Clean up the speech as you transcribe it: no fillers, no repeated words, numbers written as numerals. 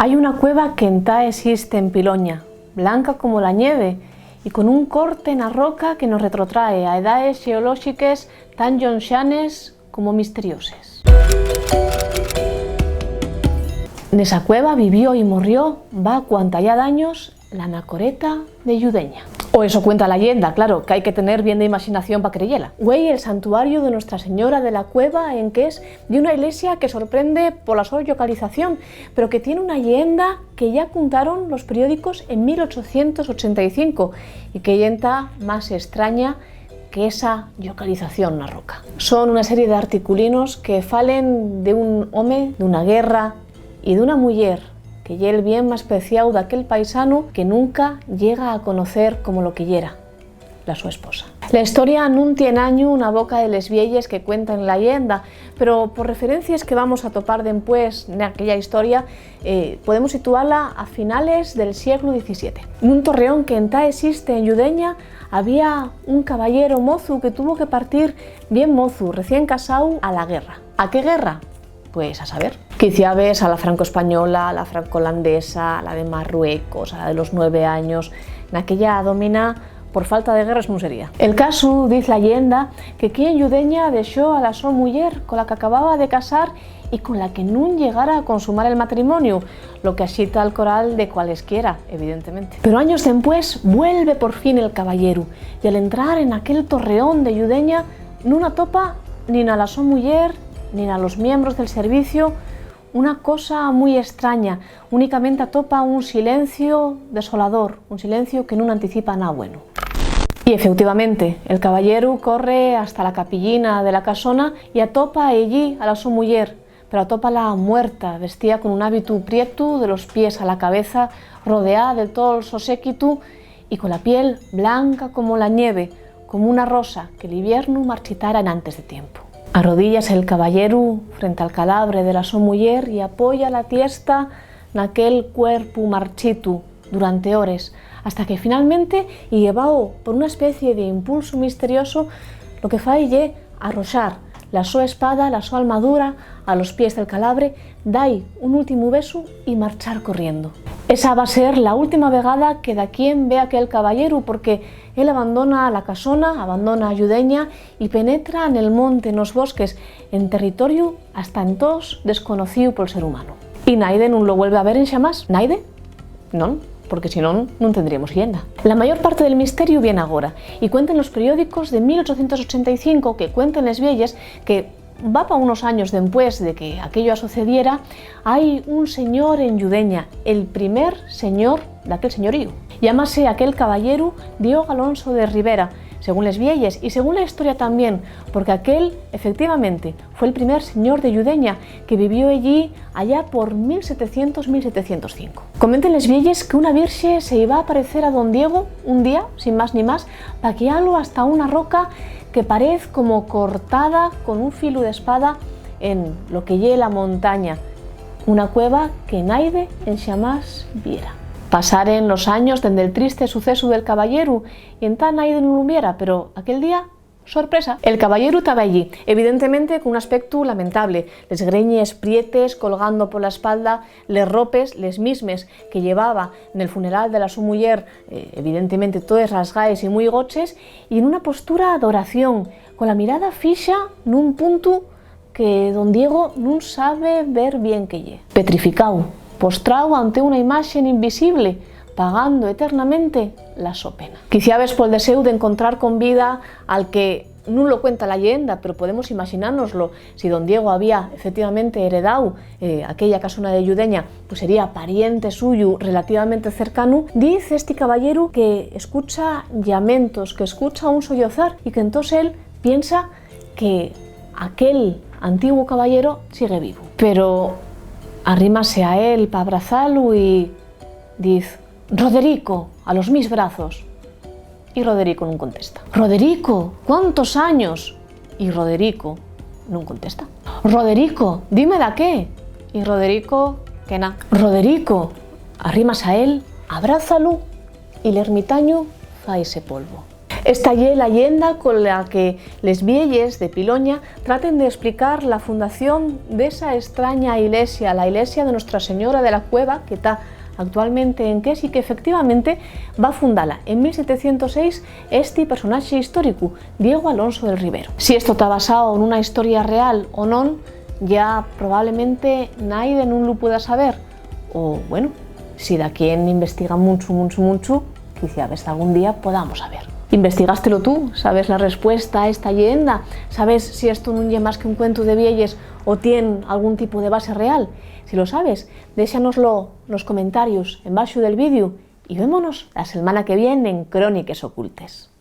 Hay una cueva que entá existe en Piloña, blanca como la nieve y con un corte en la roca que nos retrotrae a edades geológicas tan lonxanes como misteriosas. Nesa cueva vivió y morrió, va cuantallá d'años, la anacoreta de Yudeña. O eso cuenta la leyenda, claro, que hay que tener bien de imaginación para creyela. Güey, el santuario de Nuestra Señora de la Cueva, en que es de una iglesia que sorprende por la su localización, pero que tiene una leyenda que ya contaron los periódicos en 1885 y que yenta más extraña que esa localización na roca. Son una serie de articulinos que falen de un home, de una guerra y de una muller que ye el bien más preciado d'aquel paisano que nunca llega a conocer como lo que yera, la su esposa. La historia nun tiene año una boca de les vielles que cuentan la leyenda, pero por referencias que vamos a topar después en aquella historia, podemos situarla a finales del siglo XVII. En un torreón que entá existe en Yudeña había un caballero mozu que tuvo que partir bien mozu, recién casado, a la guerra. ¿A qué guerra? Pues a saber. Quizá ves a la franco-española, a la franco-holandesa, a la de Marruecos, a la de los 9 años, en aquella domina por falta de guerras non sería. El caso, dice la leyenda, que aquí en Yudeña dejó a la su mujer con la que acababa de casar y con la que nun llegara a consumar el matrimonio, lo que axita al coral de cualesquiera, evidentemente. Pero años después vuelve por fin el caballero y al entrar en aquel torreón de Yudeña nun atopa ni a la su mujer ni a los miembros del servicio, una cosa muy extraña, únicamente atopa un silencio desolador, un silencio que no anticipa nada bueno. Y efectivamente, el caballero corre hasta la capillina de la casona y atopa allí a la su mujer, pero atópala muerta, vestida con un hábito prieto de los pies a la cabeza, rodeada de todo el soséquito y con la piel blanca como la nieve, como una rosa que el invierno marchitara en antes de tiempo. Arrodillas el caballero frente al cadáver de la su mujer y apoya la tiesta naquel cuerpo marchito durante horas, hasta que finalmente, y llevado por una especie de impulso misterioso, lo que fai ye arrojar la su espada, la su armadura a los pies del cadáver, dai un último beso y marchar corriendo. Esa va a ser la última vegada que da quien ve a aquel caballero, porque él abandona la casona, abandona a Yudeña y penetra en el monte, en los bosques, en territorio hasta entonces desconocido por el ser humano. Y naide non lo vuelve a ver en xamás. Naide? Non, porque si no, non tendríamos leyenda. La mayor parte del misterio viene agora y cuentan los periódicos de 1885 que cuentan les vielles que va para unos años después de que aquello sucediera, hay un señor en Yudeña, el primer señor de aquel señorío. Llámase aquel caballero Diego Alonso de Rivera, según les vielles y según la historia también, porque aquel efectivamente fue el primer señor de Yudeña que vivió allí allá por 1700-1705. Comenten les vielles que una virxe se iba a aparecer a don Diego un día, sin más ni más, para guiarlo hasta una roca que parece como cortada con un filo de espada en lo que lle la montaña, una cueva que naide en xamás viera. Pasaren los años desde el triste suceso del caballero y en tan naide non lo viera, pero aquel día, sorpresa, el caballero estaba allí, evidentemente con un aspecto lamentable, les greñes prietes colgando por la espalda, les ropes, les mismes que llevaba en el funeral de la su mujer, evidentemente todas rasgaes y muy goches, y en una postura de oración, con la mirada fixa nun punto que don Diego non sabe ver bien que lle. Petrificado, postrado ante una imagen invisible, pagando eternamente la so pena. Quizá ves por el deseo de encontrar con vida al que no lo cuenta la leyenda, pero podemos imaginárnoslo. Si don Diego había efectivamente heredado aquella casona de Yudeña, pues sería pariente suyo relativamente cercano. Dice este caballero que escucha lamentos, que escucha un sollozar y que entonces él piensa que aquel antiguo caballero sigue vivo. Pero arrímase a él para abrazarlo y dice: Roderico, a los mis brazos. Y Roderico non contesta. Roderico, ¿cuántos años? Y Roderico non contesta. Roderico, dime da qué. Y Roderico, que na. Roderico, arrímase a él, abrázalo y el ermitaño faise polvo. Esta ye la leyenda con la que les vieyes de Piloña traten de explicar la fundación de esa extraña iglesia, la iglesia de Nuestra Señora de la Cueva, que está actualmente en Ques y que efectivamente va a fundarla en 1706 este personaje histórico, Diego Alonso del Rivero. Si esto está basado en una historia real o no, ya probablemente nadie no lo pueda saber, o bueno, si da quien investiga mucho, quizá algún día podamos saber. ¿Investigástelo tú? ¿Sabes la respuesta a esta leyenda? ¿Sabes si esto no es más que un cuento de vieyes o tiene algún tipo de base real? Si lo sabes, déjanoslo en los comentarios en baixo del vídeo y vémonos la semana que viene en Cróniques Ocultes.